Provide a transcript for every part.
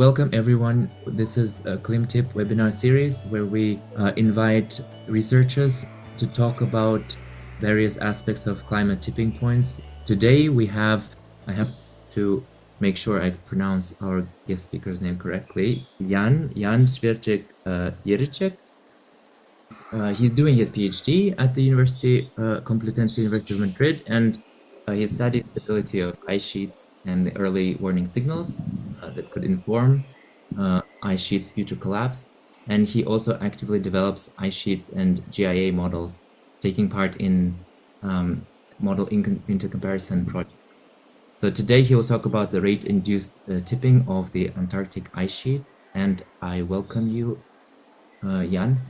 Welcome everyone. This is a ClimTip webinar series where we invite researchers to talk about various aspects of climate tipping points. Today I have to make sure I pronounce our guest speaker's name correctly, Jan Swierczek-Jereczek. He's doing his PhD at the Complutense University of Madrid, and he studied stability of ice sheets and the early warning signals that could inform ice sheets' future collapse. And he also actively develops ice sheets and GIA models, taking part in model intercomparison projects. So today he will talk about the rate-induced tipping of the Antarctic ice sheet. And I welcome you, Jan.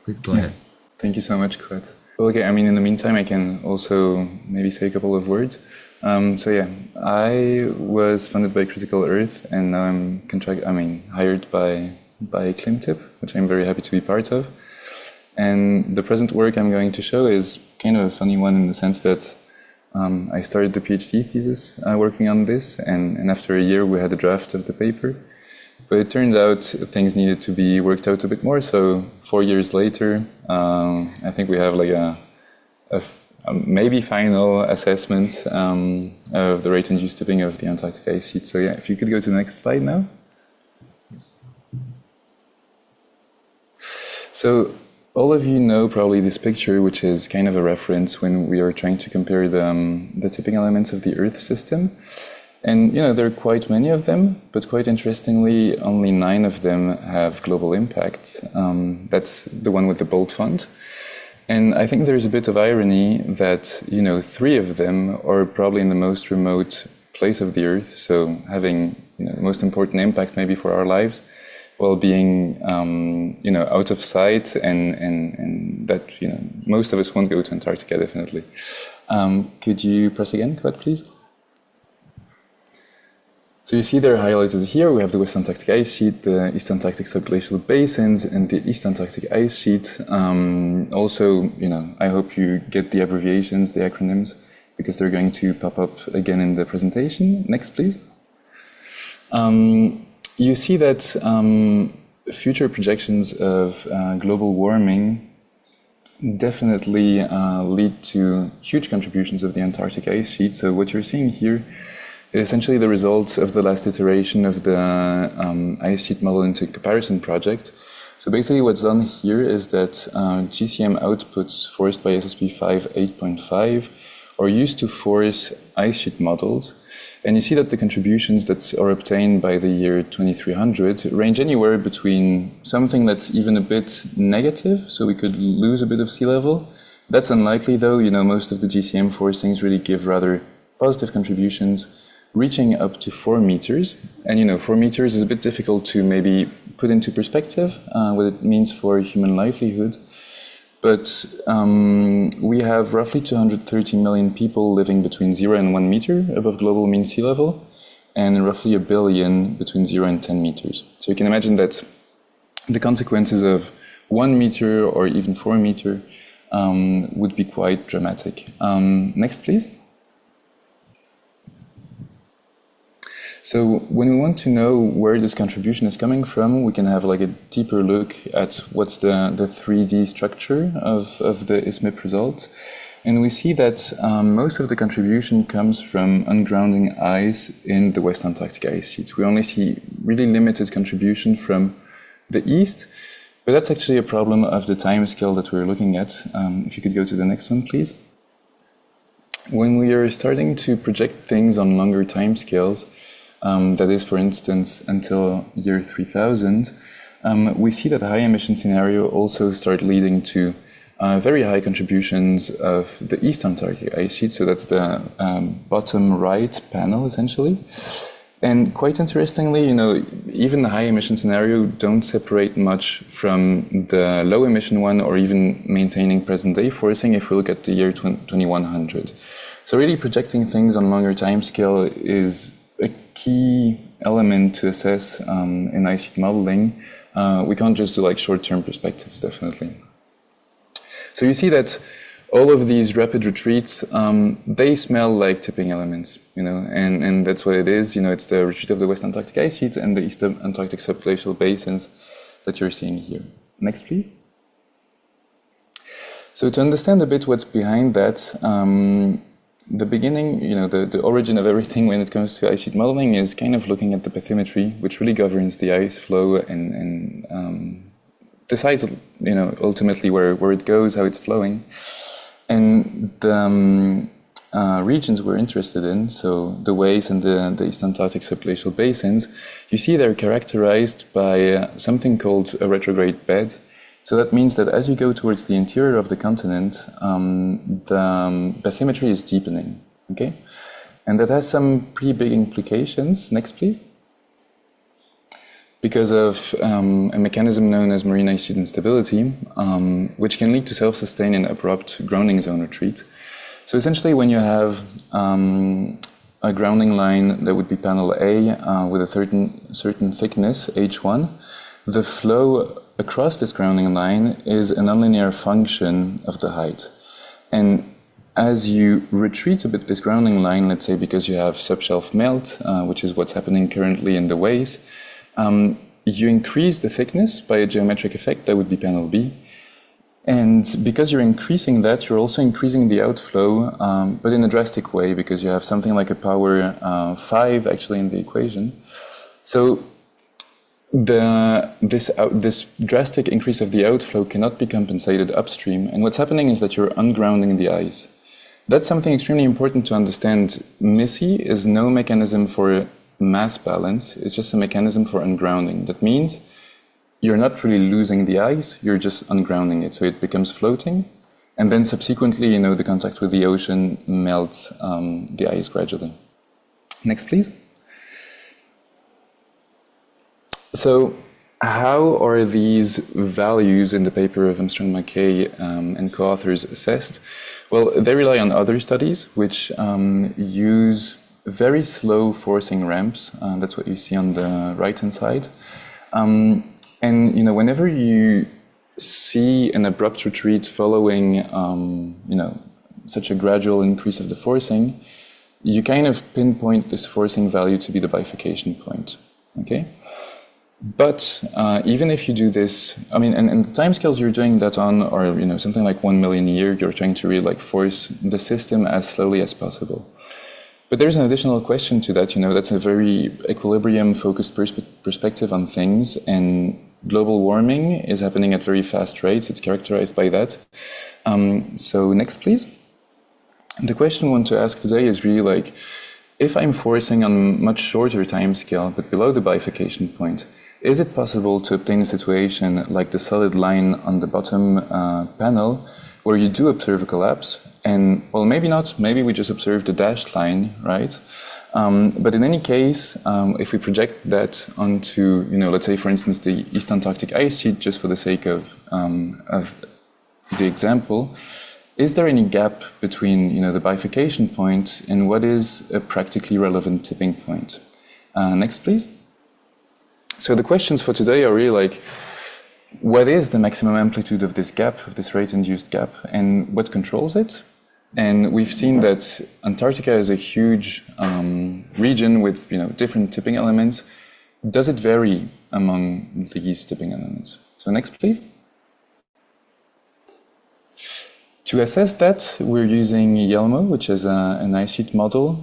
Please go ahead. Thank you so much, Kurt. Well, okay, in the meantime, I can also maybe say a couple of words. I was funded by Critical Earth, and now I'm hired by ClimTip, which I'm very happy to be part of. And the present work I'm going to show is kind of a funny one in the sense that I started the PhD thesis working on this, and after a year we had a draft of the paper. But it turned out things needed to be worked out a bit more. So 4 years later, I think we have like a maybe final assessment of the rate-induced tipping of the Antarctic ice sheet. So yeah, if you could go to the next slide now. So all of you know probably this picture, which is kind of a reference when we are trying to compare the tipping elements of the Earth system. And there are quite many of them, but quite interestingly, only 9 of them have global impact. That's the one with the bold font. And I think there's a bit of irony that 3 of them are probably in the most remote place of the Earth, so having the most important impact maybe for our lives, while being out of sight, and that most of us won't go to Antarctica definitely. Could you press again, Kurt, please? So you see they're highlighted here. We have the West Antarctic Ice Sheet, the East Antarctic Subglacial Basins, and the East Antarctic Ice Sheet. Also, I hope you get the abbreviations, the acronyms, because they're going to pop up again in the presentation. Next, please. You see that future projections of global warming definitely lead to huge contributions of the Antarctic ice sheet. So what you're seeing here is essentially the results of the last iteration of the ice sheet model intercomparison project. So basically what's done here is that GCM outputs forced by SSP 8.5 are used to force ice sheet models. And you see that the contributions that are obtained by the year 2300 range anywhere between something that's even a bit negative, so we could lose a bit of sea level. That's unlikely though, most of the GCM forcings really give rather positive contributions, reaching up to 4 meters. And 4 meters is a bit difficult to maybe put into perspective what it means for human livelihood. But we have roughly 230 million people living between 0 and 1 meter above global mean sea level, and roughly 1 billion between 0 and 10 meters. So you can imagine that the consequences of 1 meter or even 4 meter would be quite dramatic. Next, please. So when we want to know where this contribution is coming from, we can have like a deeper look at what's the 3D structure of the ISMIP result. And we see that most of the contribution comes from ungrounding ice in the West Antarctic ice sheet. We only see really limited contribution from the east, but that's actually a problem of the time scale that we're looking at. If you could go to the next one, please. When we are starting to project things on longer time scales, that is, for instance, until year 3000, we see that the high emission scenario also start leading to very high contributions of the East Antarctic ice sheet. So that's the bottom right panel, essentially. And quite interestingly, even the high emission scenario don't separate much from the low emission one, or even maintaining present day forcing if we look at the year 2100. So really projecting things on longer time scale is a key element to assess in ice sheet modeling. We can't just do like short-term perspectives, definitely. So you see that all of these rapid retreats, they smell like tipping elements, and that's what it is. It's the retreat of the West Antarctic Ice Sheet and the East Antarctic Subglacial Basins that you're seeing here. Next, please. So to understand a bit what's behind that, the beginning, the origin of everything when it comes to ice sheet modeling is kind of looking at the bathymetry, which really governs the ice flow and decides, ultimately where it goes, how it's flowing. And the regions we're interested in, so the WAIS and the East Antarctic Subglacial Basins, you see they're characterized by something called a retrograde bed. So that means that as you go towards the interior of the continent, the bathymetry is deepening, okay? And that has some pretty big implications. Next, please. Because of a mechanism known as marine ice sheet instability, which can lead to self-sustain and abrupt grounding zone retreat. So essentially when you have a grounding line that would be panel A with a certain thickness, H1, the flow across this grounding line is a nonlinear function of the height. And as you retreat a bit this grounding line, let's say because you have subshelf melt, which is what's happening currently in the WAIS, you increase the thickness by a geometric effect, that would be panel B. And because you're increasing that, you're also increasing the outflow, but in a drastic way, because you have something like a power 5 actually in the equation. So this drastic increase of the outflow cannot be compensated upstream. And what's happening is that you're ungrounding the ice. That's something extremely important to understand. MISI is no mechanism for mass balance, it's just a mechanism for ungrounding. That means you're not really losing the ice, you're just ungrounding it, so it becomes floating, and then subsequently, the contact with the ocean melts the ice gradually. Next, please. So how are these values in the paper of Armstrong McKay and co-authors assessed? Well, they rely on other studies which use very slow forcing ramps. That's what you see on the right-hand side. And whenever you see an abrupt retreat following, such a gradual increase of the forcing, you kind of pinpoint this forcing value to be the bifurcation point. Okay. But even if you do this, and the timescales you're doing that on are, something like 1 million a year. You're trying to really force the system as slowly as possible. But there's an additional question to that. That's a very equilibrium-focused perspective on things, and global warming is happening at very fast rates. It's characterized by that. So next, please. The question I want to ask today is really if I'm forcing on much shorter time scale, but below the bifurcation point, is it possible to obtain a situation like the solid line on the bottom panel, where you do observe a collapse? And, well, maybe not, maybe we just observe the dashed line, right? But in any case, if we project that onto, let's say, for instance, the East Antarctic Ice Sheet, just for the sake of the example, is there any gap between, the bifurcation point and what is a practically relevant tipping point? Next, please. So the questions for today are really what is the maximum amplitude of this gap, of this rate-induced gap, and what controls it? And we've seen that Antarctica is a huge region with different tipping elements. Does it vary among these tipping elements? So next, please. To assess that, we're using YELMO, which is an ice sheet model.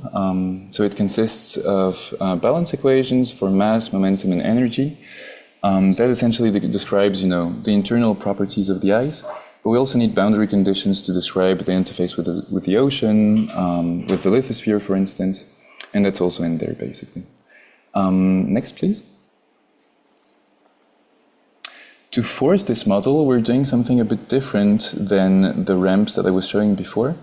So it consists of balance equations for mass, momentum, and energy. That essentially describes, the internal properties of the ice. But we also need boundary conditions to describe the interface with the ocean, with the lithosphere, for instance. And that's also in there, basically. Next, please. To force this model, we're doing something a bit different than the ramps that I was showing before.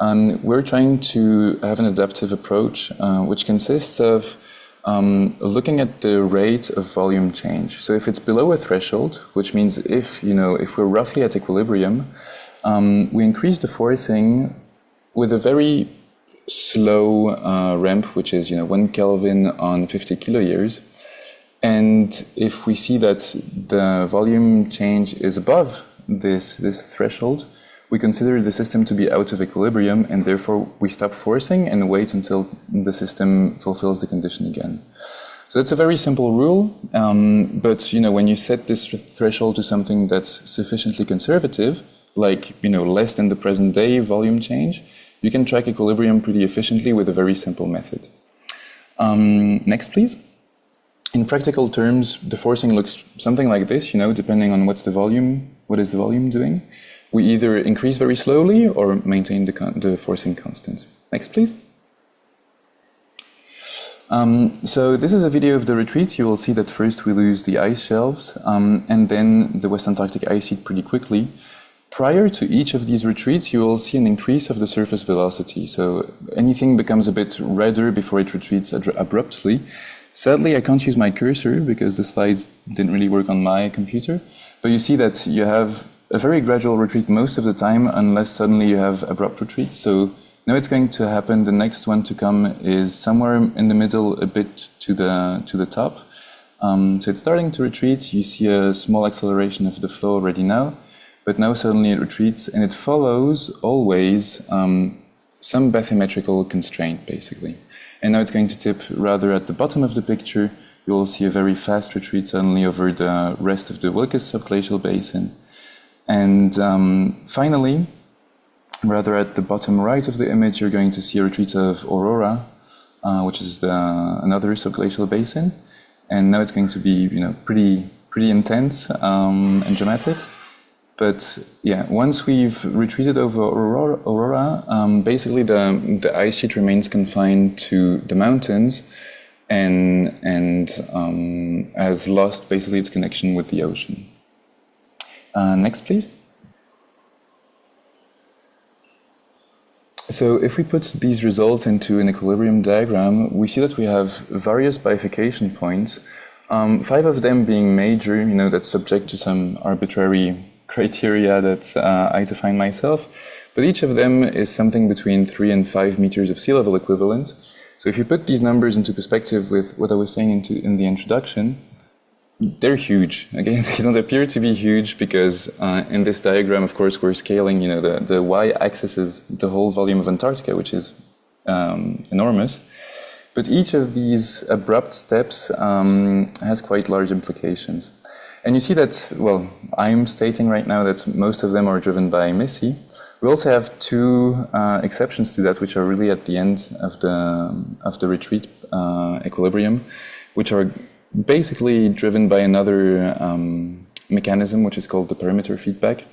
We're trying to have an adaptive approach, which consists of looking at the rate of volume change. So if it's below a threshold, which means if we're roughly at equilibrium, we increase the forcing with a very slow ramp, which is 1 Kelvin on 50 kiloyears. And if we see that the volume change is above this threshold, we consider the system to be out of equilibrium, and therefore we stop forcing and wait until the system fulfills the condition again. So it's a very simple rule, but when you set this threshold to something that's sufficiently conservative, like less than the present day volume change, you can track equilibrium pretty efficiently with a very simple method. Next, please. In practical terms, the forcing looks something like this, depending on what is the volume doing. We either increase very slowly or maintain the forcing constant. Next, please. So this is a video of the retreat. You will see that first we lose the ice shelves and then the West Antarctic Ice Sheet pretty quickly. Prior to each of these retreats, you will see an increase of the surface velocity. So anything becomes a bit redder before it retreats abruptly. Sadly, I can't use my cursor because the slides didn't really work on my computer. But you see that you have a very gradual retreat most of the time, unless suddenly you have abrupt retreats. So now it's going to happen. The next one to come is somewhere in the middle, a bit to the top. So it's starting to retreat. You see a small acceleration of the flow already now, but now suddenly it retreats, and it follows always some bathymetrical constraint, basically. And now it's going to tip rather at the bottom of the picture. You will see a very fast retreat suddenly over the rest of the Wilkes Subglacial Basin. And finally, rather at the bottom right of the image, you're going to see a retreat of Aurora, which is another subglacial basin. And now it's going to be, pretty intense and dramatic. But yeah, once we've retreated over Aurora, basically the ice sheet remains confined to the mountains and has lost basically its connection with the ocean. Next, please. So if we put these results into an equilibrium diagram, we see that we have various bifurcation points, 5 of them being major, that's subject to some arbitrary criteria that I define myself, but each of them is something between 3 and 5 meters of sea level equivalent. So if you put these numbers into perspective with what I was saying in the introduction, they're huge. Again, they don't appear to be huge because in this diagram, of course, we're scaling, the y-axis is the whole volume of Antarctica, which is enormous. But each of these abrupt steps has quite large implications. And you see that, well, I'm stating right now that most of them are driven by MISI. We also have 2 exceptions to that, which are really at the end of the retreat equilibrium, which are basically driven by another mechanism, which is called the perimeter feedback.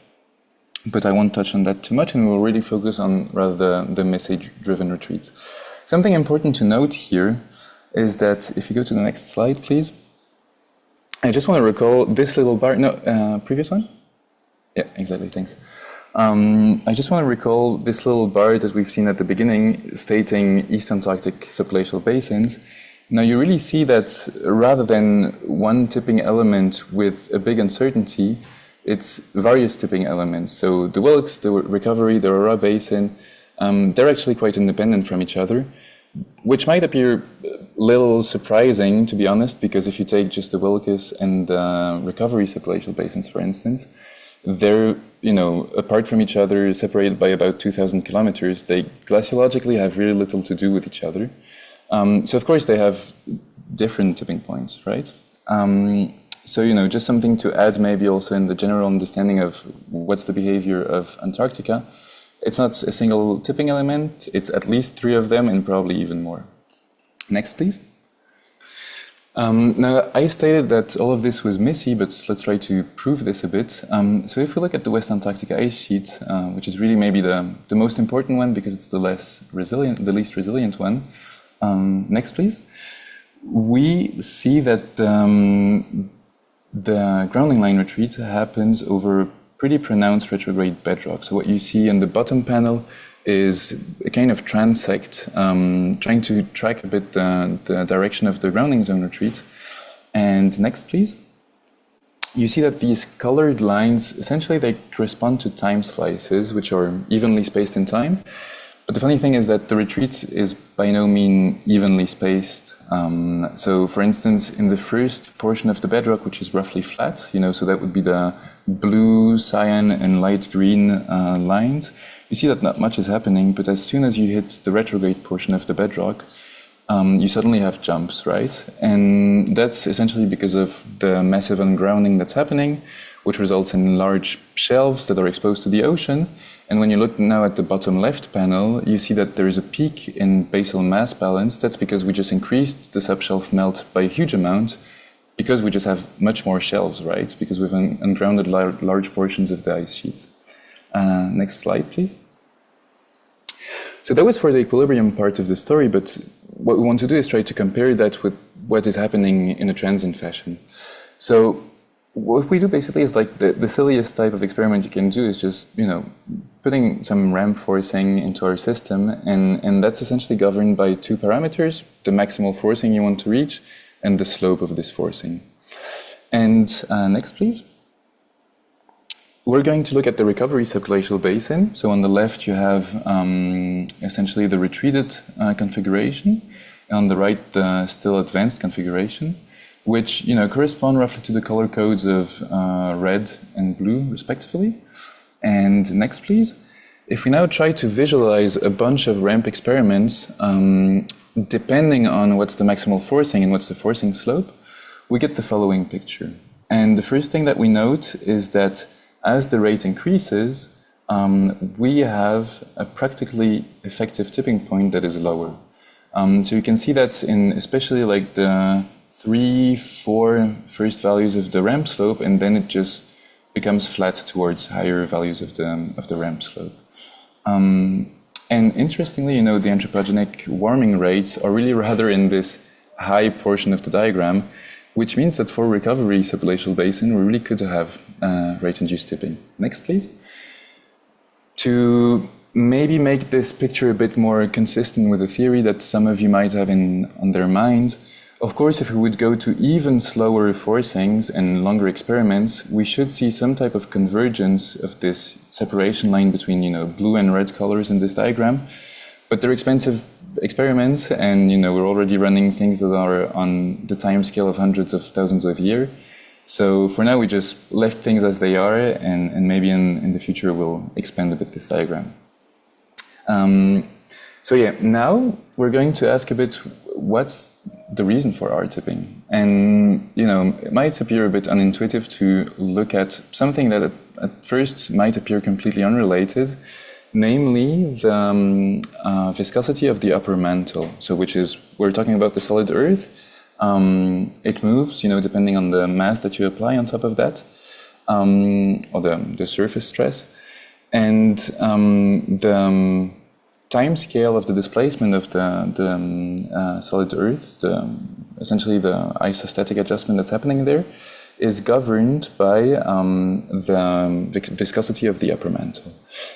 But I won't touch on that too much, and we'll really focus on rather the MISI-driven retreats. Something important to note here is that, if you go to the next slide, please, I just want to recall this little bar. No, previous one? Yeah, exactly, thanks. I just want to recall this little bar that we've seen at the beginning stating East Antarctic Subglacial Basins. Now you really see that rather than one tipping element with a big uncertainty, it's various tipping elements. So the Wilkes, the Recovery, the Aurora Basin, they're actually quite independent from each other, which might appear a little surprising, to be honest, because if you take just the Wilkes and the Recovery Subglacial Basins, for instance, they're, apart from each other, separated by about 2,000 kilometers. They glaciologically have really little to do with each other. So of course they have different tipping points, right? So, just something to add maybe also in the general understanding of what's the behavior of Antarctica. It's not a single tipping element, it's at least 3 of them and probably even more. Next, please. Now, I stated that all of this was MISI, but let's try to prove this a bit. So if we look at the West Antarctic Ice Sheet, which is really maybe the most important one because it's the least resilient one. Next, please. We see that the grounding line retreat happens over pretty pronounced retrograde bedrock. So what you see in the bottom panel is a kind of transect, trying to track a bit the direction of the grounding zone retreat. And next, please. You see that these colored lines, essentially they correspond to time slices, which are evenly spaced in time. But the funny thing is that the retreat is by no means evenly spaced. So for instance, in the first portion of the bedrock, which is roughly flat, so that would be the blue, cyan, and light green lines, you see that not much is happening, but as soon as you hit the retrograde portion of the bedrock, you suddenly have jumps, right? And that's essentially because of the massive ungrounding that's happening, which results in large shelves that are exposed to the ocean. And when you look now at the bottom left panel, you see that there is a peak in basal mass balance. That's because we just increased the subshelf melt by a huge amount, because we just have much more shelves, right? Because we've ungrounded large portions of the ice sheets. Next slide, please. So that was for the equilibrium part of the story, but what we want to do is try to compare that with what is happening in a transient fashion. So what we do basically is like the silliest type of experiment you can do is just, putting some ramp forcing into our system, and that's essentially governed by two parameters: the maximal forcing you want to reach and the slope of this forcing. And next, please. We're going to look at the recovery subglacial basin. So on the left, you have essentially the retreated configuration, and on the right, the still advanced configuration, which correspond roughly to the color codes of red and blue, respectively. And next, please. If we now try to visualize a bunch of ramp experiments, depending on what's the maximal forcing and what's the forcing slope, we get the following picture. And the first thing that we note is that as the rate increases, we have a practically effective tipping point that is lower. So you can see that in especially like the 3, 4 first values of the ramp slope, and then it just becomes flat towards higher values of the ramp slope. And interestingly, the anthropogenic warming rates are really rather in this high portion of the diagram, which means that for recovery subglacial basin, we really could have rate-induced tipping. Next, please. To maybe make this picture a bit more consistent with the theory that some of you might have on their mind, of course, if we would go to even slower forcings and longer experiments, we should see some type of convergence of this separation line between, blue and red colors in this diagram. But they're expensive experiments, and we're already running things that are on the time scale of hundreds of thousands of years. So for now, we just left things as they are, and maybe in the future we'll expand a bit this diagram. So yeah, now we're going to ask a bit what's the reason for R-tipping. And it might appear a bit unintuitive to look at something that at first might appear completely unrelated, namely the viscosity of the upper mantle. So which is, we're talking about the solid Earth. It moves, depending on the mass that you apply on top of that, or the surface stress. And the time scale of the displacement of the solid Earth, essentially the isostatic adjustment that's happening there, is governed by the viscosity of the upper mantle.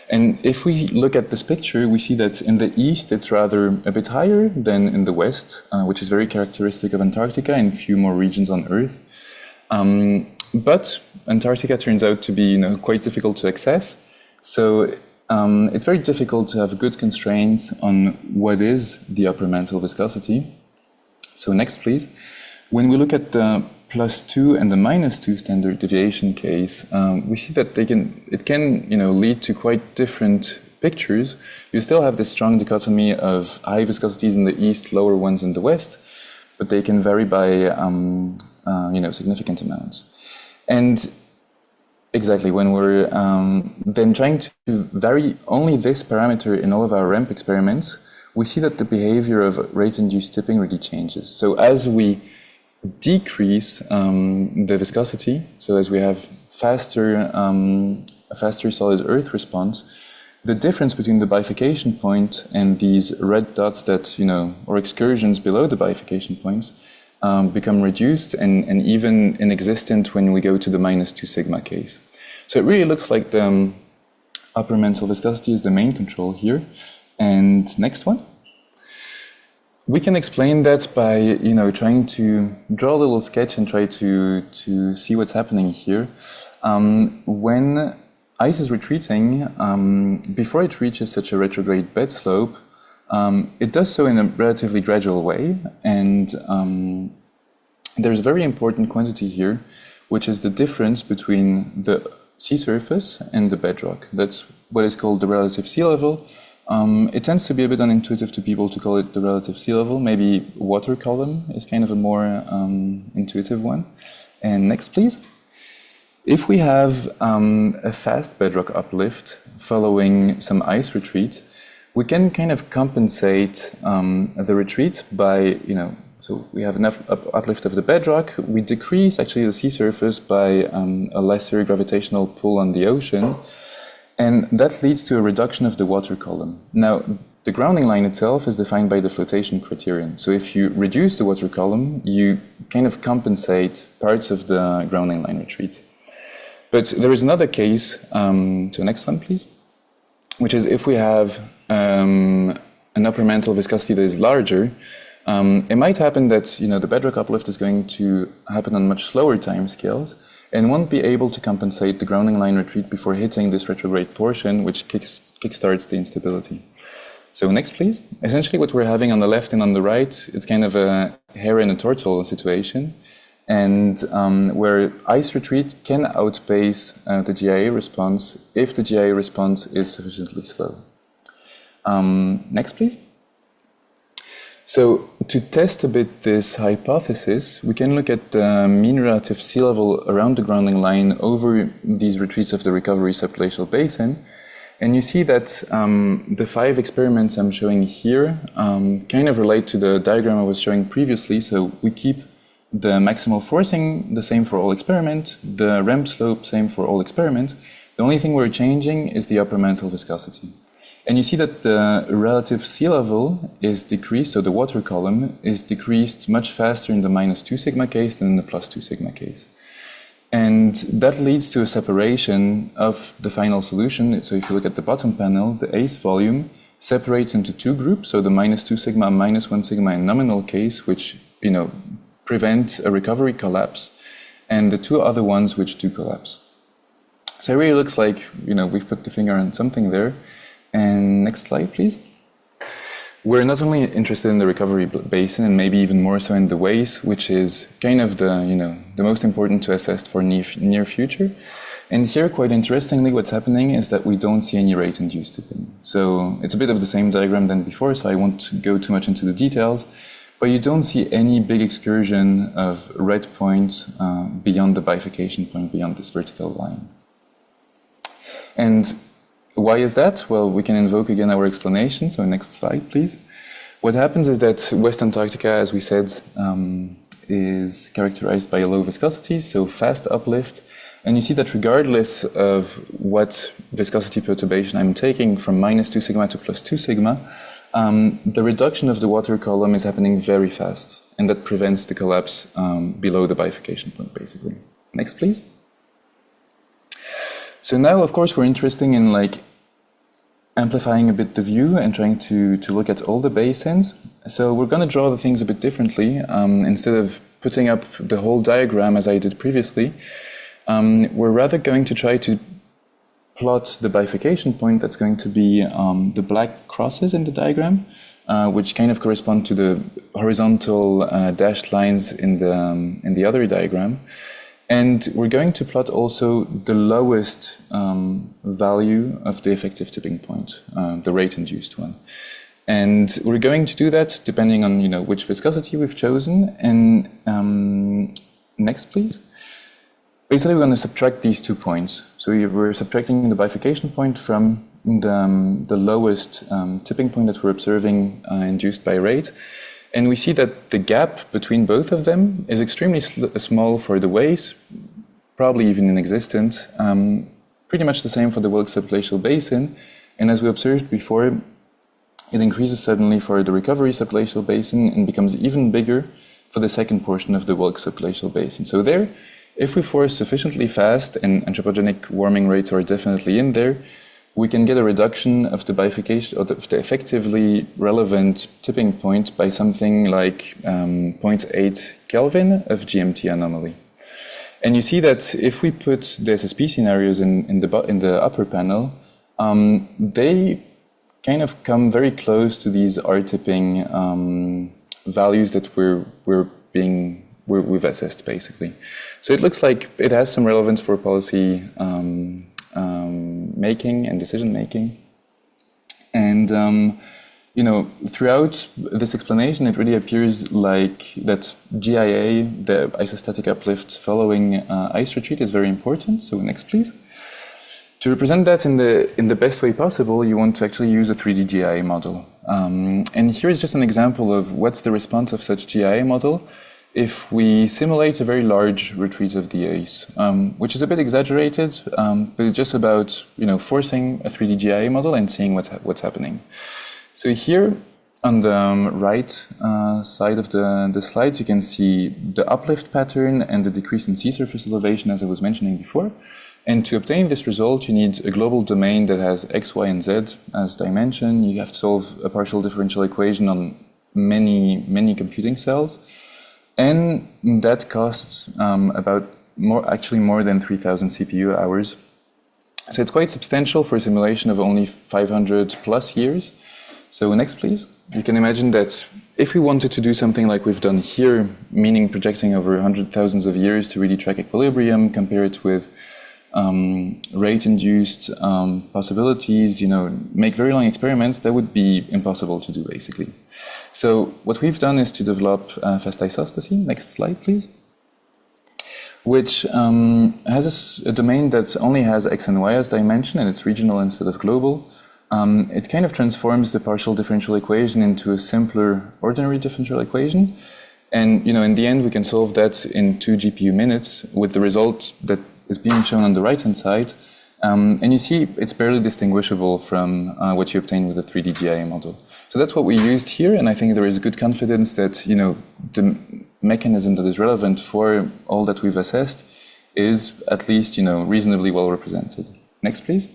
And if we look at this picture, we see that in the east it's rather a bit higher than in the west, which is very characteristic of Antarctica and a few more regions on Earth. But Antarctica turns out to be quite difficult to access. So it's very difficult to have good constraints on what is the upper mantle viscosity. So next, please. When we look at the +2 and the -2 standard deviation case, we see that it can lead to quite different pictures. You still have this strong dichotomy of high viscosities in the east, lower ones in the west, but they can vary by significant amounts. And exactly, when we're then trying to vary only this parameter in all of our ramp experiments, we see that the behavior of rate-induced tipping really changes. So as we decrease the viscosity, so as we have a faster solid Earth response, the difference between the bifurcation point and these red dots that, or excursions below the bifurcation points, become reduced and even inexistent when we go to the -2 sigma case. So it really looks like the upper mantle viscosity is the main control here. And next one. We can explain that by, trying to draw a little sketch and try to see what's happening here. When ice is retreating, before it reaches such a retrograde bed slope, it does so in a relatively gradual way, and there's a very important quantity here, which is the difference between the sea surface and the bedrock. That's what is called the relative sea level. It tends to be a bit unintuitive to people to call it the relative sea level. Maybe water column is kind of a more intuitive one. And next, please. If we have a fast bedrock uplift following some ice retreat, we can kind of compensate the retreat by, so we have enough uplift of the bedrock, we decrease actually the sea surface by a lesser gravitational pull on the ocean, and that leads to a reduction of the water column. Now, the grounding line itself is defined by the flotation criterion. So if you reduce the water column, you kind of compensate parts of the grounding line retreat. But there is another case, so next one, please, which is if we have an upper mantle viscosity that is larger, it might happen that the bedrock uplift is going to happen on much slower timescales and won't be able to compensate the grounding line retreat before hitting this retrograde portion, which kickstarts the instability. So next, please. Essentially what we're having on the left and on the right, it's kind of a hare and a turtle situation, and where ice retreat can outpace the GIA response if the GIA response is sufficiently slow. Next, please. So to test a bit this hypothesis, we can look at the mean relative sea level around the grounding line over these retreats of the recovery subglacial basin. And you see that the 5 experiments I'm showing here kind of relate to the diagram I was showing previously. So we keep the maximal forcing the same for all experiments, the ramp slope same for all experiments. The only thing we're changing is the upper mantle viscosity. And you see that the relative sea level is decreased, so the water column is decreased much faster in the -2 sigma case than in the +2 sigma case. And that leads to a separation of the final solution. So if you look at the bottom panel, the ACE volume separates into 2 groups, so the -2 sigma, -1 sigma in nominal case, which prevent a recovery collapse, and the 2 other ones which do collapse. So it really looks like we've put the finger on something there. And next slide, please. We're not only interested in the recovery basin, and maybe even more so in the WAIS, which is kind of the most important to assess for near future. And here, quite interestingly, what's happening is that we don't see any rate-induced tipping. So it's a bit of the same diagram than before, so I won't go too much into the details, but you don't see any big excursion of red points beyond the bifurcation point, beyond this vertical line. And why is that? Well, we can invoke again our explanation. So next slide, please. What happens is that West Antarctica, as we said, is characterized by a low viscosity, so fast uplift. And you see that regardless of what viscosity perturbation I'm taking from -2 sigma to +2 sigma, the reduction of the water column is happening very fast. And that prevents the collapse below the bifurcation point, basically. Next, please. So now, of course, we're interested in amplifying a bit the view and trying to look at all the basins. So we're going to draw the things a bit differently. Instead of putting up the whole diagram as I did previously, we're rather going to try to plot the bifurcation point. That's going to be the black crosses in the diagram, which kind of correspond to the horizontal dashed lines in the other diagram. And we're going to plot also the lowest value of the effective tipping point, the rate-induced one. And we're going to do that depending on which viscosity we've chosen. And next, please. Basically, we're going to subtract these 2 points. So we're subtracting the bifurcation point from the lowest tipping point that we're observing induced by rate. And we see that the gap between both of them is extremely small for the WAIS, probably even inexistent, pretty much the same for the Wilkes subglacial basin. And as we observed before, it increases suddenly for the recovery subglacial basin and becomes even bigger for the second portion of the Wilkes subglacial basin. So there, if we force sufficiently fast, and anthropogenic warming rates are definitely in there, we can get a reduction of the bifurcation, or the effectively relevant tipping point by something like 0.8 Kelvin of GMT anomaly. And you see that if we put the SSP scenarios in the upper panel, they kind of come very close to these R-tipping values that we've assessed, basically. So it looks like it has some relevance for policy making and decision making. And you know, throughout this explanation, it really appears like that GIA, the isostatic uplift following ice retreat, is very important. So next, please. To represent that in the best way possible, you want to actually use a 3D GIA model. And here is just an example of what's the response of such GIA model if we simulate a very large retreat of the ice, which is a bit exaggerated, but it's just about, you know, forcing a 3D GIA model and seeing what's happening. So here on the right side of the slides, you can see the uplift pattern and the decrease in sea surface elevation, as I was mentioning before. And to obtain this result, you need a global domain that has x, y, and z as dimension. You have to solve a partial differential equation on many computing cells. And that costs about more than 3,000 CPU hours. So it's quite substantial for a simulation of only 500 plus years. So next, please. You can imagine that if we wanted to do something like we've done here, meaning projecting over hundreds of thousands of years to really track equilibrium, compare it with rate-induced possibilities, you know, make very long experiments, that would be impossible to do, basically. So what we've done is to develop fast isostasy. Next slide, please. Which has a domain that only has x and y as dimension, and it's regional instead of global. It kind of transforms the partial differential equation into a simpler ordinary differential equation. And, you know, in the end, we can solve that in 2 GPU minutes with the result that is being shown on the right-hand side. And you see it's barely distinguishable from what you obtain with a 3D GIA model. So that's what we used here, and I think there is good confidence that, you know, the mechanism that is relevant for all that we've assessed is at least, you know, reasonably well represented. Next, please.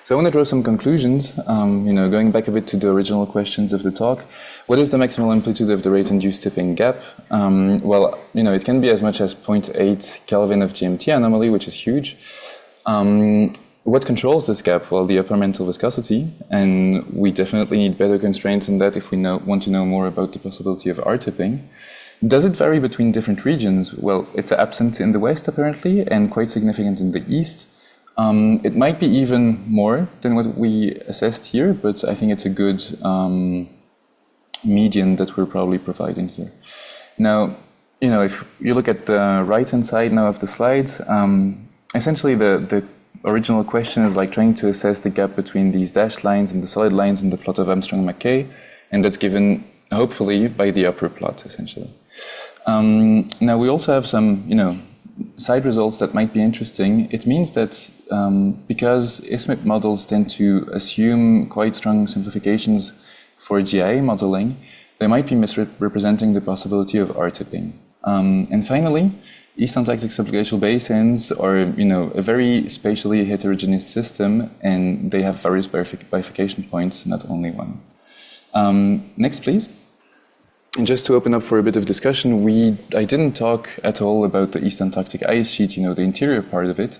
So I want to draw some conclusions, you know, going back a bit to the original questions of the talk. What is the maximal amplitude of the rate-induced tipping gap? Well, you know, it can be as much as 0.8 Kelvin of GMT anomaly, which is huge. What controls this gap? Well, the upper mantle viscosity, and we definitely need better constraints on that if we want to know more about the possibility of R-tipping. Does it vary between different regions? Well, it's absent in the west, apparently, and quite significant in the east. It might be even more than what we assessed here, but I think it's a good median that we're probably providing here. Now, you know, if you look at the right-hand side now of the slide, essentially the original question is like trying to assess the gap between these dashed lines and the solid lines in the plot of Armstrong-McKay, and that's given, hopefully, by the upper plot, essentially. Now, we also have some, you know, side results that might be interesting. It means that because ISMIP models tend to assume quite strong simplifications for GIA modeling, they might be misrepresenting the possibility of R-tipping. And finally, East Antarctic Subglacial Basins are, you know, a very spatially heterogeneous system, and they have various bifurcation points, not only one. Next, please. And just to open up for a bit of discussion, I didn't talk at all about the East Antarctic Ice Sheet, you know, the interior part of it.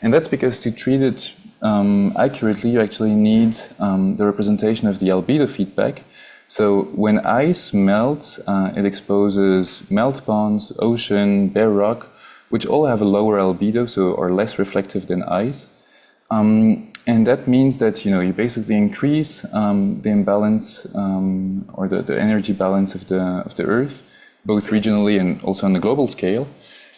And that's because to treat it accurately, you actually need the representation of the albedo feedback. So when ice melts, it exposes melt ponds, ocean, bare rock, which all have a lower albedo, so are less reflective than ice. And that means that, you know, you basically increase the imbalance or the energy balance of the Earth, both regionally and also on the global scale.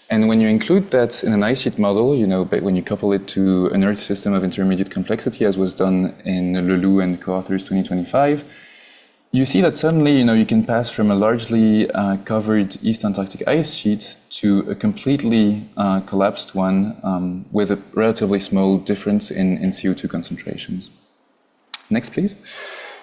And when you include that in an ice sheet model, you know, when you couple it to an Earth system of intermediate complexity, as was done in Lelou and co-authors 2025, you see that suddenly, you know, you can pass from a largely covered East Antarctic ice sheet to a completely collapsed one with a relatively small difference in CO2 concentrations. Next, please.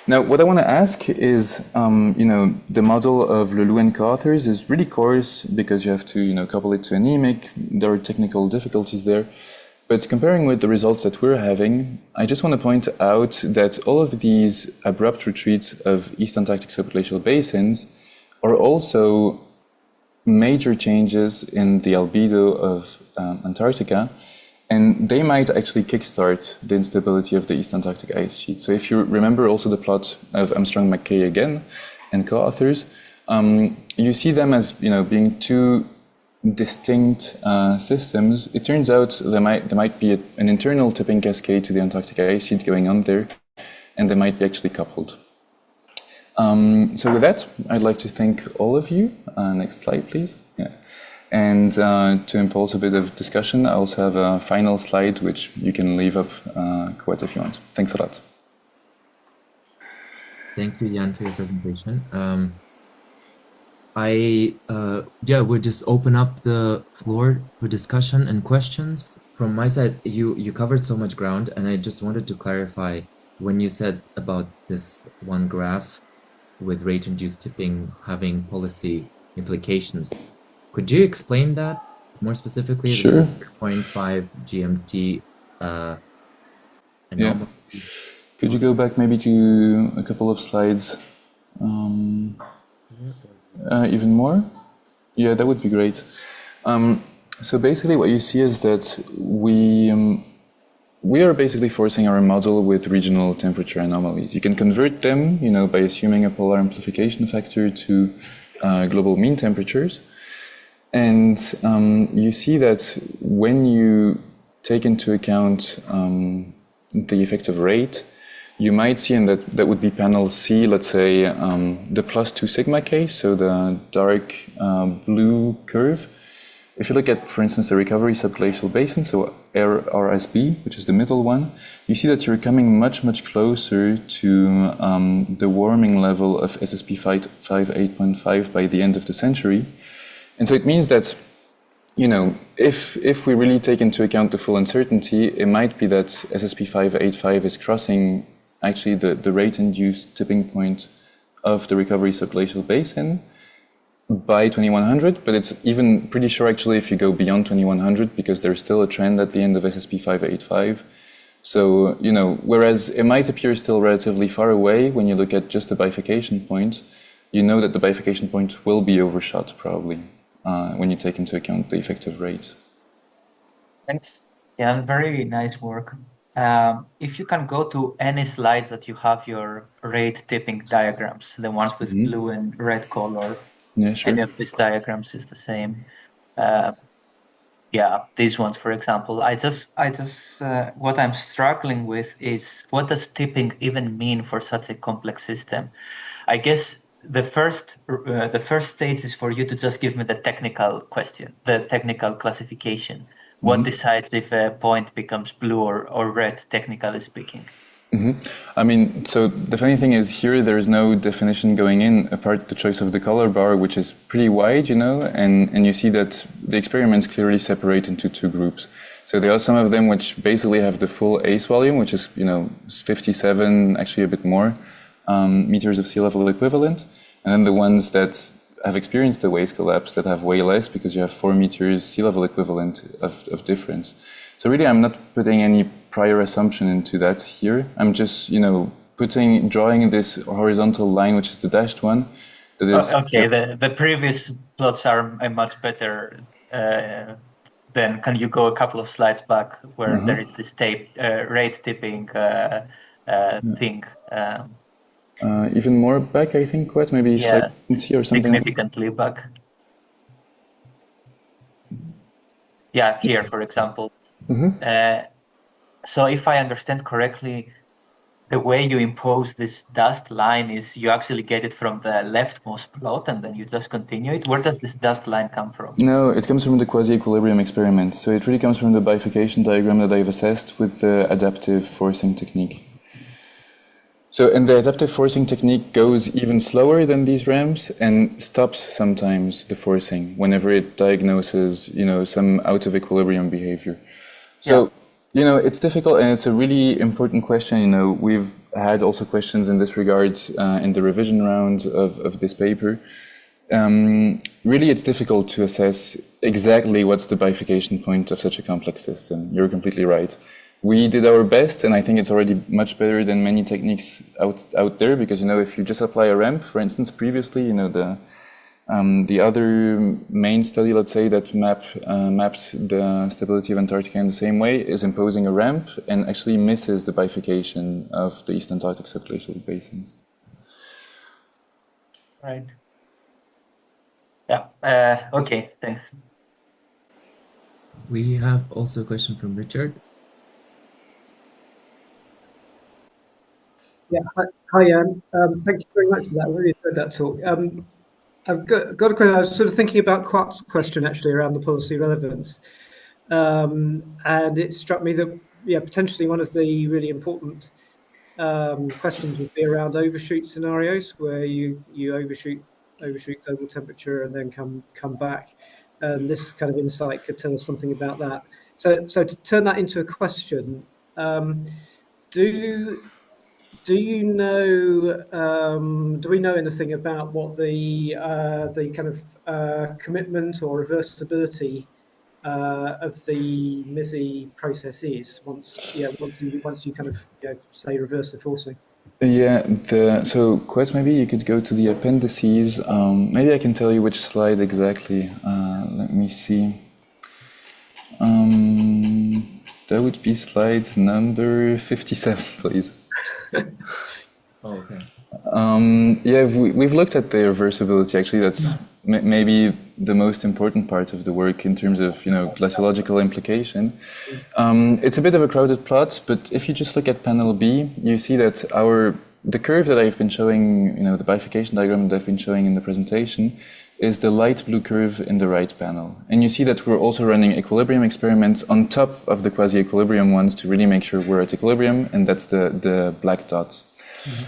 Now, what I want to ask is, you know, the model of Lelou and co-authors is really coarse because you have to, you know, couple it to anemic. There are technical difficulties there. But comparing with the results that we're having, I just want to point out that all of these abrupt retreats of East Antarctic subglacial basins are also major changes in the albedo of Antarctica, and they might actually kickstart the instability of the East Antarctic Ice Sheet. So if you remember also the plot of Armstrong-McKay again and co-authors, you see them as being two distinct systems. It turns out there might be an internal tipping cascade to the Antarctic Ice Sheet going on there, and they might be actually coupled. So with that, I'd like to thank all of you. Next slide, please. Yeah. And to impulse a bit of discussion, I also have a final slide which you can leave up quite if you want. Thanks a lot. Thank you, Jan, for your presentation. We'll just open up the floor for discussion and questions. From my side, you covered so much ground, and I just wanted to clarify when you said about this one graph with rate-induced tipping having policy implications. Could you explain that more specifically? Sure. 0.5 GMT yeah. Could you go back maybe to a couple of slides? Even more? Yeah, that would be great. So basically what you see is that we are basically forcing our model with regional temperature anomalies. You can convert them, by assuming a polar amplification factor to global mean temperatures. And you see that when you take into account the effective rate, you might see, and that would be panel C, let's say, the +2 sigma case, so the dark blue curve. If you look at, for instance, the recovery subglacial basin, so RSB, which is the middle one, you see that you're coming much, much closer to the warming level of SSP 5.8.5 by the end of the century. And so it means that, if we really take into account the full uncertainty, it might be that SSP 5.85 is crossing actually the rate-induced tipping point of the recovery subglacial basin by 2100, but it's even pretty sure actually if you go beyond 2100, because there's still a trend at the end of SSP 585. So, whereas it might appear still relatively far away when you look at just the bifurcation point, that the bifurcation point will be overshot probably when you take into account the effective rate. Thanks. Yeah, very nice work. If you can go to any slide that you have your rate tipping diagrams, the ones with blue and red color, yeah, sure. Any of these diagrams is the same. These ones, for example. I just what I'm struggling with is, what does tipping even mean for such a complex system? I guess the first stage is for you to just give me the technical question, the technical classification. What decides if a point becomes blue or red, technically speaking? I mean, so the funny thing is here, there's no definition going in apart the choice of the color bar, which is pretty wide, and you see that the experiments clearly separate into two groups. So there are some of them which basically have the full ACE volume, which is, 57, actually a bit more, meters of sea level equivalent. And then the ones that have experienced the WAIS collapse that have way less, because you have 4 meters sea level equivalent of difference. So really, I'm not putting any prior assumption into that here. I'm just, drawing this horizontal line, which is the dashed one. That is the previous plots are much better. Then can you go a couple of slides back where there is this rate tipping thing? Even more back, I think, maybe slide 20 or something. Significantly back. Yeah, here, for example. So if I understand correctly, the way you impose this dust line is you actually get it from the leftmost plot and then you just continue it. Where does this dust line come from? No, it comes from the quasi-equilibrium experiment. So it really comes from the bifurcation diagram that I've assessed with the adaptive forcing technique. So, and the adaptive forcing technique goes even slower than these ramps and stops sometimes the forcing whenever it diagnoses, some out of equilibrium behavior. So, it's difficult, and it's a really important question. We've had also questions in this regard in the revision round of this paper. Really, it's difficult to assess exactly what's the bifurcation point of such a complex system. You're completely right. We did our best, and I think it's already much better than many techniques out there, because, if you just apply a ramp, for instance, previously, the The other main study, let's say, that maps the stability of Antarctica in the same way is imposing a ramp and actually misses the bifurcation of the East Antarctic Subglacial Basins. Right. Yeah. Okay, thanks. We have also a question from Richard. Yeah, hi Jan. Thank you very much for that. I really enjoyed that talk. I've got a question. I was sort of thinking about Quart's question actually around the policy relevance. And it struck me that, yeah, potentially one of the really important questions would be around overshoot scenarios where you overshoot global temperature and then come back. And this kind of insight could tell us something about that. So to turn that into a question, do you know? Do we know anything about what the kind of commitment or reversibility of the MISI process is once you kind of say reverse the forcing? Yeah, so Quest, maybe you could go to the appendices. Maybe I can tell you which slide exactly. Let me see. That would be slide number 57, please. Oh, okay. Yeah, we've looked at the reversibility. Actually, that's maybe the most important part of the work in terms of glaciological implication. It's a bit of a crowded plot, but if you just look at panel B, you see that the curve that I've been showing, the bifurcation diagram that I've been showing in the presentation, is the light blue curve in the right panel. And you see that we're also running equilibrium experiments on top of the quasi-equilibrium ones to really make sure we're at equilibrium, and that's the black dot. Mm-hmm.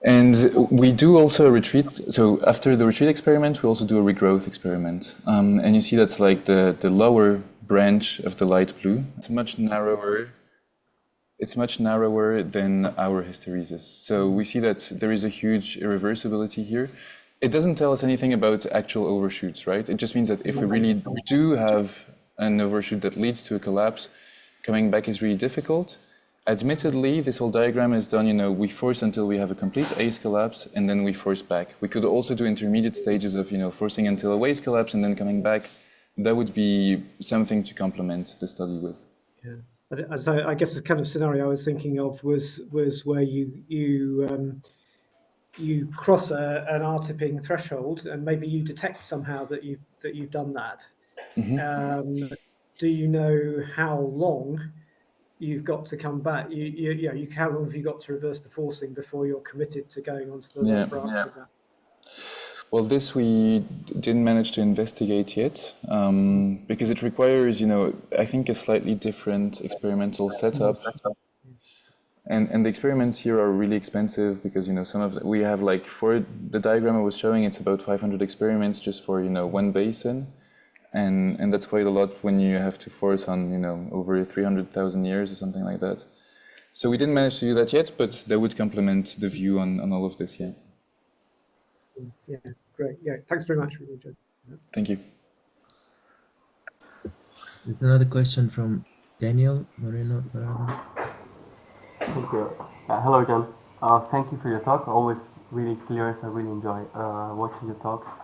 And we do also a retreat. So after the retreat experiment, we also do a regrowth experiment. And you see that's like the lower branch of the light blue. It's much narrower. It's much narrower than our hysteresis. So we see that there is a huge irreversibility here. It doesn't tell us anything about actual overshoots, right? It just means that if we really do have an overshoot that leads to a collapse, coming back is really difficult. Admittedly, this whole diagram is done, we force until we have a complete ACE collapse, and then we force back. We could also do intermediate stages of, forcing until a WAIS collapse and then coming back. That would be something to complement the study with. Yeah. But so I guess the kind of scenario I was thinking of was where you cross an R-tipping threshold, and maybe you detect somehow that you've done that. Mm-hmm. Do you know how long you've got to come back? How long have you got to reverse the forcing before you're committed to going onto the right branch of that? Well, this we didn't manage to investigate yet because it requires, I think a slightly different experimental setup. And the experiments here are really expensive because, we have for the diagram I was showing, it's about 500 experiments just for, one basin. And that's quite a lot when you have to force on, over 300,000 years or something like that. So we didn't manage to do that yet, but that would complement the view on all of this, yeah. Yeah, great. Yeah, thanks very much. Thank you. There's another question from Daniel Moreno. Thank you. Hello, Jan. Thank you for your talk. Always really clear, so I really enjoy watching your talks.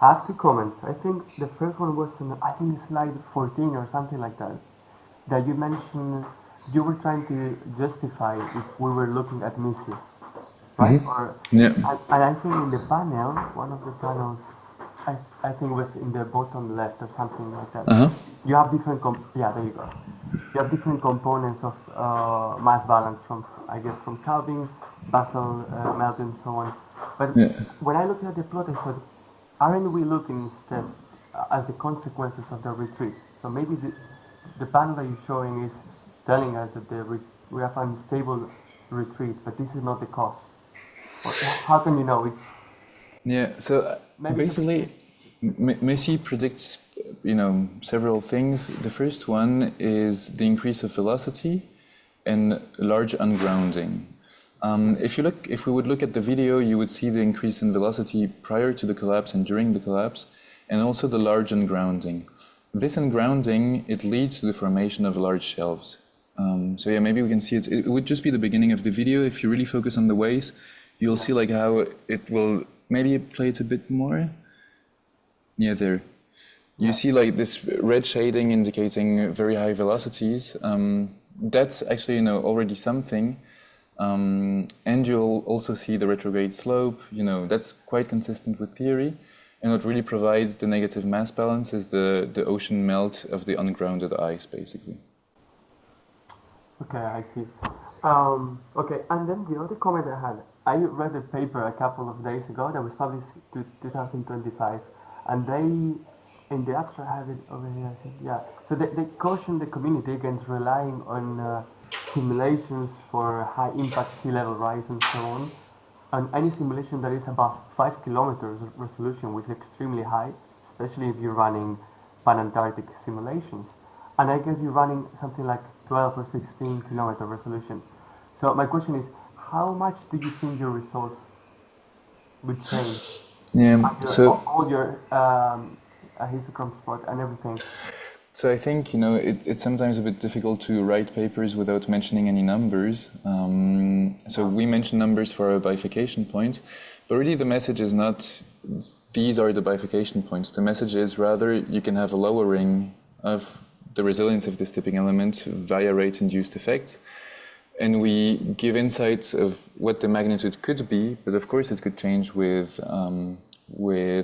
I have two comments. I think the first one was on, slide 14 or something like that, that you mentioned you were trying to justify if we were looking at MISI, right? Mm-hmm. And I think in the panel, one of the panels, I think was in the bottom left or something like that. Uh-huh. You have different, there you go. You have different components of mass balance from calving, basal melt, and so on. But when I look at the plot, I thought, aren't we looking instead as the consequences of the retreat? So maybe the panel that you're showing is telling us that we have an unstable retreat, but this is not the cause. How can you know it's? Yeah, so basically, MISI predicts, several things. The first one is the increase of velocity and large ungrounding. If we would look at the video, you would see the increase in velocity prior to the collapse and during the collapse, and also the large ungrounding. This ungrounding, it leads to the formation of large shelves. So yeah, maybe we can see it. It would just be the beginning of the video. If you really focus on the WAIS, you'll see how it will maybe play it a bit more. Yeah, there. You see like this red shading indicating very high velocities. That's actually, already something. And you'll also see the retrograde slope. That's quite consistent with theory. And what really provides the negative mass balance is the ocean melt of the ungrounded ice, basically. Okay, I see. Okay, and then the other comment I had, I read a paper a couple of days ago that was published to 2025, and in the abstract, I have it over here, I think, yeah. So they caution the community against relying on simulations for high impact sea level rise and so on, and any simulation that is above 5 kilometers resolution, which is extremely high, especially if you're running pan-Antarctic simulations. And I guess you're running something like 12 or 16 kilometer resolution. So my question is, how much do you think your results would change? Yeah, All your histochrome spot and everything. So I think, it's sometimes a bit difficult to write papers without mentioning any numbers. So we mention numbers for our bifurcation point, but really the message is not these are the bifurcation points. The message is rather you can have a lowering of the resilience of this tipping element via rate-induced effects. And we give insights of what the magnitude could be, but of course it could change with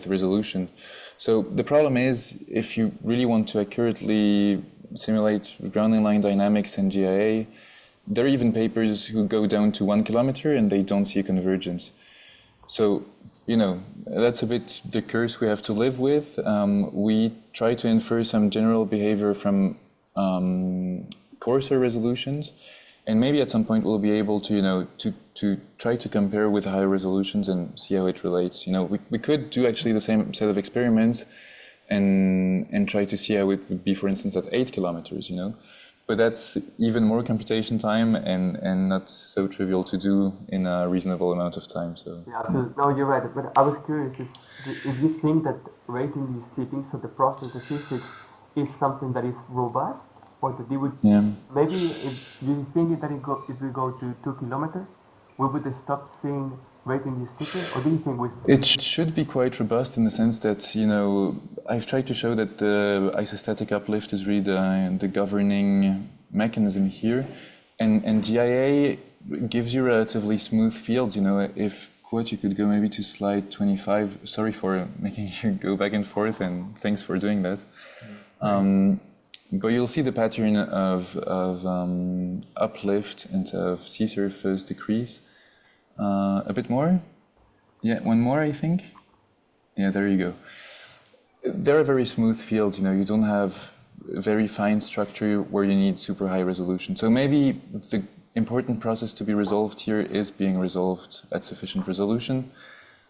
resolution. So the problem is, if you really want to accurately simulate grounding line dynamics and GIA, there are even papers who go down to 1 kilometer and they don't see a convergence. So, that's a bit the curse we have to live with. We try to infer some general behavior from coarser resolutions, and maybe at some point we'll be able to, to try to compare with higher resolutions and see how it relates. We could do actually the same set of experiments and try to see how it would be, for instance, at 8 kilometers, But that's even more computation time and not so trivial to do in a reasonable amount of time. So yeah, so no, you're right. But I was curious if you think that rate-induced tipping, so the process, the physics, is something that is robust, or that they would maybe if you think that if we go to 2 kilometers, we would stop seeing rate-induced tipping, or do you think it should be quite robust in the sense that I've tried to show that the isostatic uplift is really the governing mechanism here, and GIA gives you relatively smooth fields. If you could go maybe to slide 25. Sorry for making you go back and forth, and thanks for doing that. But you'll see the pattern of uplift and of sea surface decrease. A bit more? Yeah, one more, I think. Yeah, there you go. There are very smooth fields, you don't have very fine structure where you need super high resolution. So maybe the important process to be resolved here is being resolved at sufficient resolution.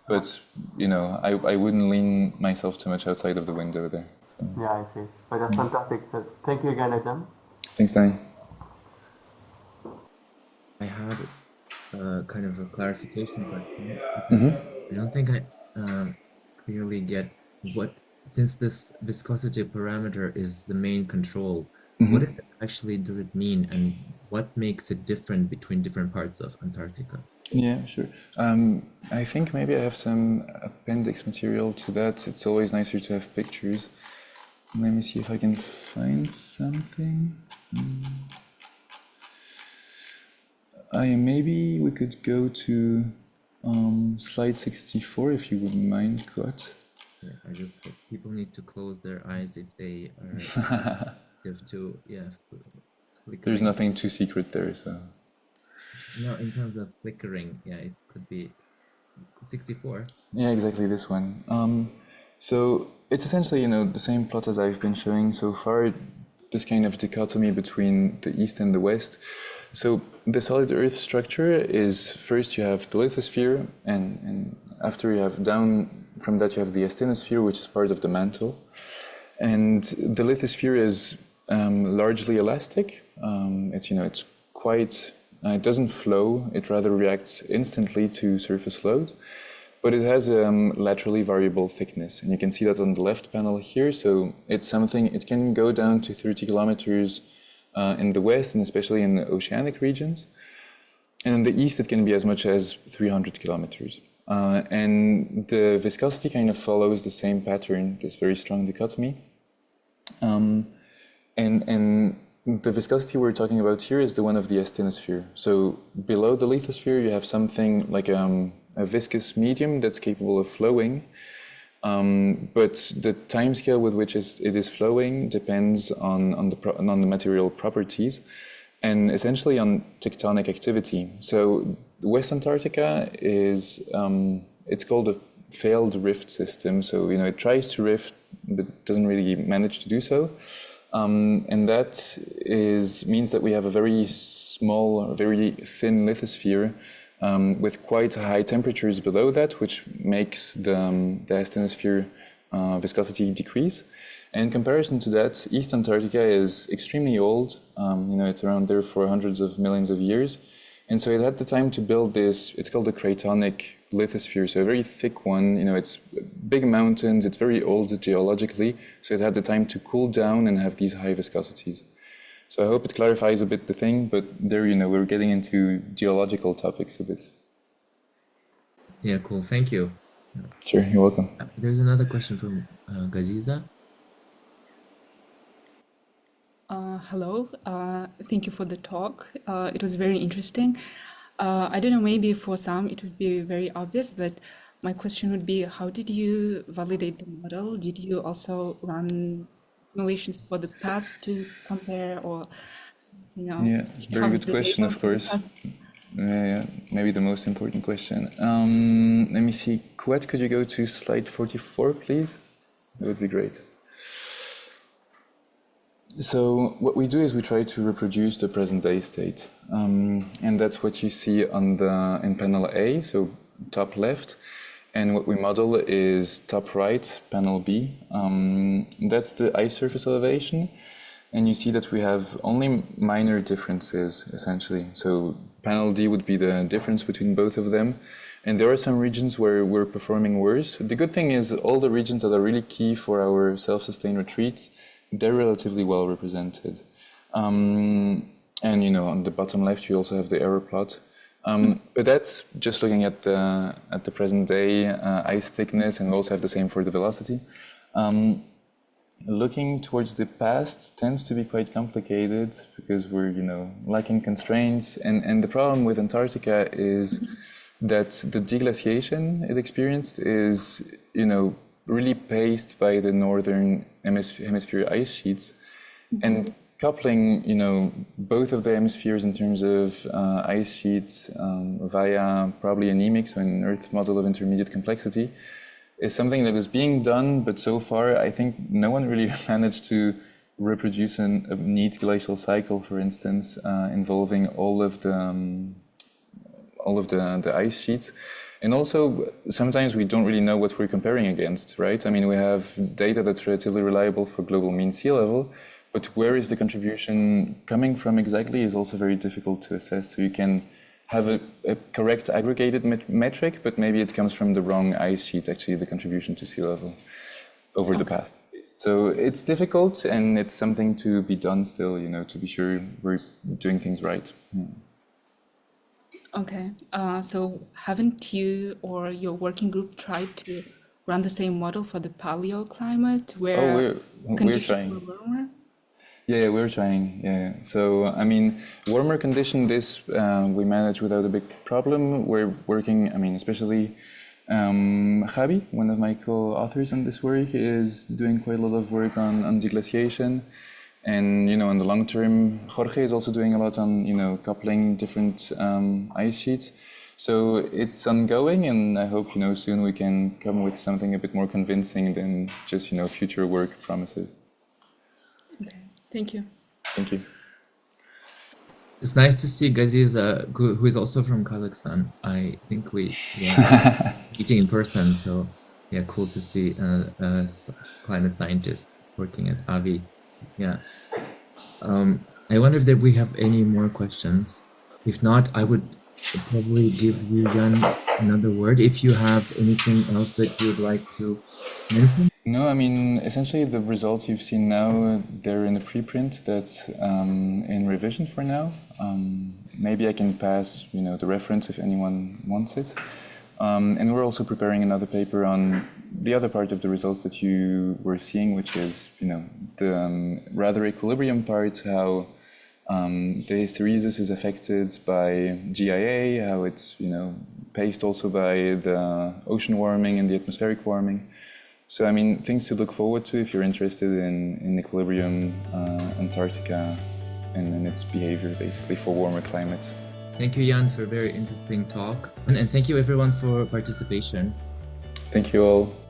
But, I wouldn't lean myself too much outside of the window there. So. Yeah, I see. But that's fantastic. So thank you again, Jan. Thanks, Danny. I had kind of a clarification question. I don't think I clearly get since this viscosity parameter is the main control, what actually does it mean, and what makes it different between different parts of Antarctica? Yeah, sure. I think maybe I have some appendix material to that. It's always nicer to have pictures. Let me see if I can find something. Maybe we could go to slide 64, if you wouldn't mind, Kot. Yeah, I just hope people need to close their eyes if they are have to, There's nothing too secret there, so. No, in terms of flickering, it could be 64. Yeah, exactly, this one. So it's essentially, the same plot as I've been showing so far, this kind of dichotomy between the east and the west. So the solid Earth structure is, first you have the lithosphere, and after you have down from that you have the astenosphere, which is part of the mantle. And the lithosphere is largely elastic. It's quite, it doesn't flow, it rather reacts instantly to surface load, but it has a laterally variable thickness. And you can see that on the left panel here. So it's something, it can go down to 30 kilometers in the west, and especially in the oceanic regions. And in the east, it can be as much as 300 kilometers. And the viscosity kind of follows the same pattern, this very strong dichotomy. And the viscosity we're talking about here is the one of the asthenosphere. So below the lithosphere, you have something like a viscous medium that's capable of flowing. But the time scale with which it is flowing depends on the material properties and essentially on tectonic activity. So West Antarctica is, it's called a failed rift system. So, it tries to rift, but doesn't really manage to do so. And that means that we have a very small, very thin lithosphere with quite high temperatures below that, which makes the asthenosphere viscosity decrease. And in comparison to that, East Antarctica is extremely old. It's around there for hundreds of millions of years. And so it had the time to build this, it's called the cratonic lithosphere, so a very thick one. It's big mountains, it's very old geologically, so it had the time to cool down and have these high viscosities. So I hope it clarifies a bit the thing, but there, we're getting into geological topics a bit. Yeah, cool. Thank you. Sure, you're welcome. There's another question from Gaziza. Hello, thank you for the talk. It was very interesting. I don't know, maybe for some it would be very obvious, but my question would be, how did you validate the model? Did you also run simulations for the past to compare, or, Yeah, very good question, of course. Yeah, maybe the most important question. Let me see. Kuat, could you go to slide 44, please? That would be great. So what we do is we try to reproduce the present day state. And that's what you see in panel A, so top left. And what we model is top right, panel B. That's the ice surface elevation. And you see that we have only minor differences, essentially. So panel D would be the difference between both of them. And there are some regions where we're performing worse. The good thing is all the regions that are really key for our self-sustained retreats, they're relatively well represented. And, on the bottom left, you also have the error plot. But that's just looking at the present day ice thickness, and we also have the same for the velocity. Looking towards the past tends to be quite complicated because we're, lacking constraints. And the problem with Antarctica is that the deglaciation it experienced is, really paced by the northern hemisphere ice sheets. And coupling, both of the hemispheres in terms of ice sheets via probably anemic, so an Earth model of intermediate complexity, is something that is being done, but so far I think no one really managed to reproduce a neat glacial cycle, for instance, involving all of the ice sheets. And also, sometimes we don't really know what we're comparing against, right? I mean, we have data that's relatively reliable for global mean sea level, but where is the contribution coming from exactly is also very difficult to assess. So you can have a correct aggregated metric, but maybe it comes from the wrong ice sheet, actually, the contribution to sea level over the past. So it's difficult, and it's something to be done still, to be sure we're doing things right. Yeah. Okay, so haven't you or your working group tried to run the same model for the paleoclimate where we're trying. were warmer? Yeah, we're trying. Yeah, so I mean, warmer condition. We manage without a big problem. We're working. I mean, especially Javi, one of my co-authors on this work, is doing quite a lot of work on deglaciation. And, in the long term, Jorge is also doing a lot on, coupling different ice sheets. So it's ongoing, and I hope, soon we can come with something a bit more convincing than just, future work promises. Okay, thank you. Thank you. It's nice to see Gaziza, who is also from Kazakhstan. I think we meeting in person, so yeah, cool to see a climate scientist working at AVI. Yeah. I wonder if we have any more questions. If not, I would probably give you, Jan, another word if you have anything else that you would like to mention. No, I mean, essentially the results you've seen now, they're in a preprint that's in revision for now. Maybe I can pass, the reference if anyone wants it. And we're also preparing another paper on the other part of the results that you were seeing, which is, the rather equilibrium part, how the hysteresis is affected by GIA, how it's, paced also by the ocean warming and the atmospheric warming. So, things to look forward to if you're interested in equilibrium Antarctica and its behavior, basically, for warmer climates. Thank you, Jan, for a very interesting talk. And thank you, everyone, for participation. Thank you all.